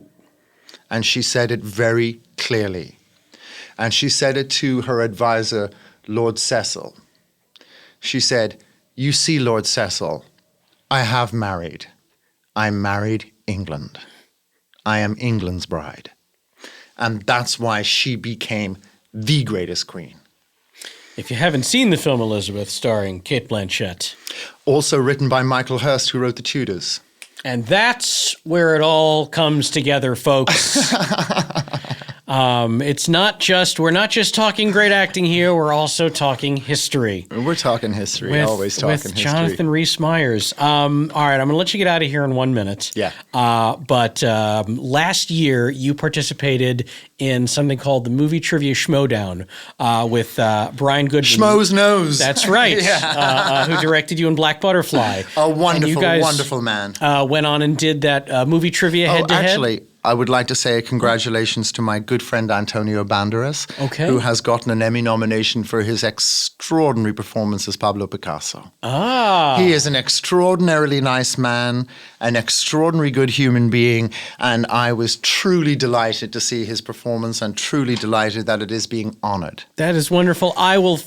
And she said it very clearly. And she said it to her advisor, Lord Cecil. She said, "You see, Lord Cecil, I have married. I married England. I am England's bride." And that's why she became the greatest queen. If you haven't seen the film Elizabeth, starring Cate Blanchett. Also written by Michael Hurst, who wrote The Tudors. And that's where it all comes together, folks. We're not just talking great acting here, we're also talking history. We're talking history, always talking history. With Jonathan Rhys Meyers. All right, I'm going to let you get out of here in 1 minute. Yeah. But last year, you participated in something called the Movie Trivia Schmodown with Brian Goodman. Schmo's Nose. That's right. Who directed you in Black Butterfly. A wonderful man. Went on and did that movie trivia head-to-head. Actually, I would like to say congratulations to my good friend Antonio Banderas, who has gotten an Emmy nomination for his extraordinary performance as Pablo Picasso. He is an extraordinarily nice man, an extraordinary good human being, and I was truly delighted to see his performance and truly delighted that it is being honored. That is wonderful. I will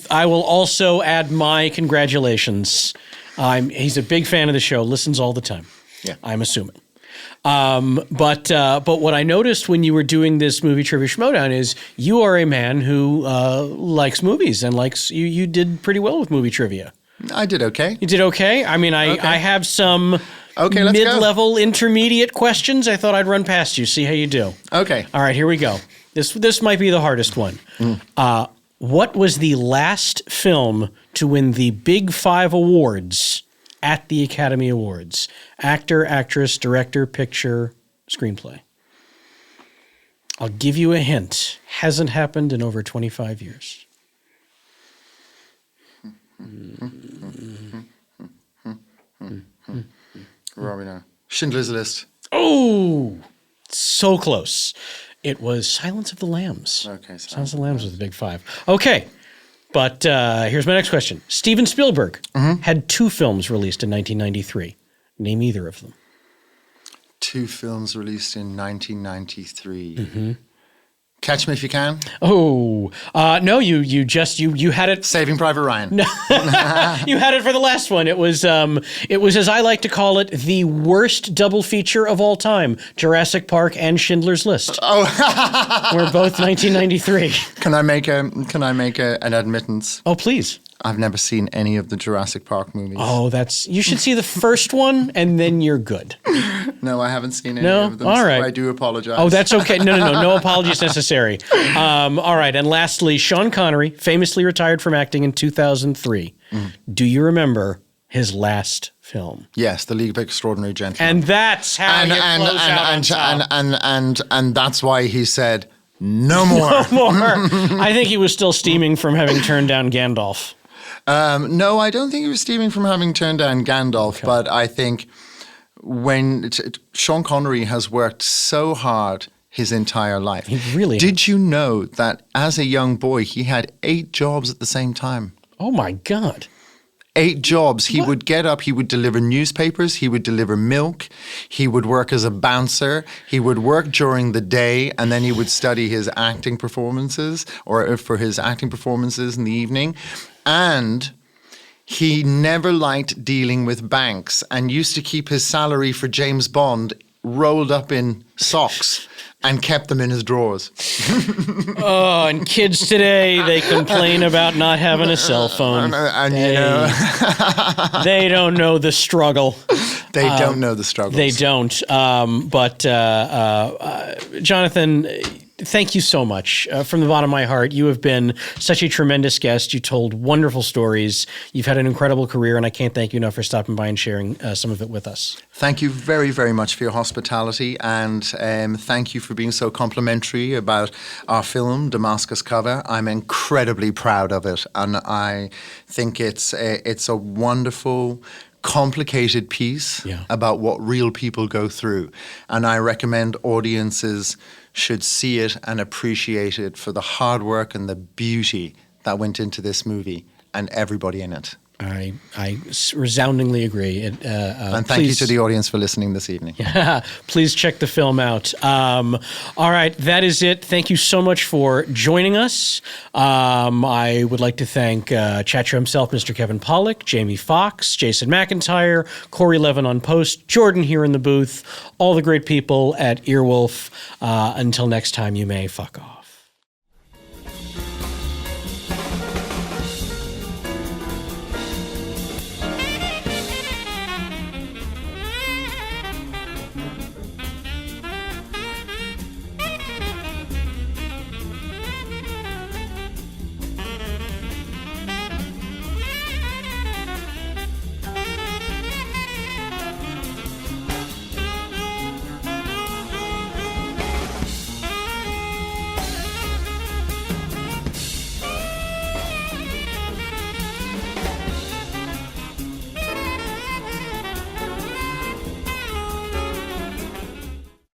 also add my congratulations. He's a big fan of the show, listens all the time. Yeah. I'm assuming. But what I noticed when you were doing this movie trivia schmodown is you are a man who likes movies and likes you did pretty well with movie trivia. I did okay. You did okay? I mean, I have some Okay, let's go. mid-level intermediate questions I thought I'd run past you, see how you do. Okay. All right, here we go. This might be the hardest one. What was the last film to win the Big Five awards at the Academy Awards? Actor, actress, director, picture, screenplay. I'll give you a hint. Hasn't happened in over 25 years. Where are we now? Schindler's List. Oh, so close. It was Silence of the Lambs. Okay, Silence of the Lambs was the Big Five. Okay, but here's my next question. Steven Spielberg had 2 films released in 1993. Name either of them. 2 films released in 1993. Catch Me If You Can. Oh, no, you had it. Saving Private Ryan. You had it for the last one. It was as I like to call it, the worst double feature of all time: Jurassic Park and Schindler's List. Oh, we're both 1993. Can I make an admittance? Oh, please. I've never seen any of the Jurassic Park movies. Oh, you should see the first one and then you're good. No, I haven't seen any No? of them. All so right. I do apologize. Oh, that's okay. No apologies necessary. All right, and lastly, Sean Connery famously retired from acting in 2003. Do you remember his last film? Yes, The League of Extraordinary Gentlemen. And that's how you close out on top. And that's why he said, no more. No more. I think he was still steaming from having turned down Gandalf. No, I don't think he was steaming from having turned down Gandalf, but I think when Sean Connery has worked so hard his entire life. He really Did you know that as a young boy, he had 8 jobs at the same time? Oh, my God. 8 jobs. He would get up, he would deliver newspapers, he would deliver milk, he would work as a bouncer, he would work during the day, and then he would study his acting performances, or for his acting performances in the evening. And he never liked dealing with banks and used to keep his salary for James Bond rolled up in socks and kept them in his drawers. Oh, and kids today, they complain about not having a cell phone. They don't know the struggle. They don't know the struggles. They don't. But Jonathan, thank you so much. From the bottom of my heart, you have been such a tremendous guest. You told wonderful stories. You've had an incredible career, and I can't thank you enough for stopping by and sharing some of it with us. Thank you very, very much for your hospitality, and thank you for being so complimentary about our film, Damascus Cover. I'm incredibly proud of it, and I think it's a wonderful, complicated piece about what real people go through. And I recommend audiences should see it and appreciate it for the hard work and the beauty that went into this movie and everybody in it. I resoundingly agree. And thank you to the audience for listening this evening. Please check the film out. All right, that is it. Thank you so much for joining us. I would like to thank Chat Show himself, Mr. Kevin Pollak, Jamie Foxx, Jason McIntyre, Corey Levin on post, Jordan here in the booth, all the great people at Earwolf. Until next time, you may fuck off.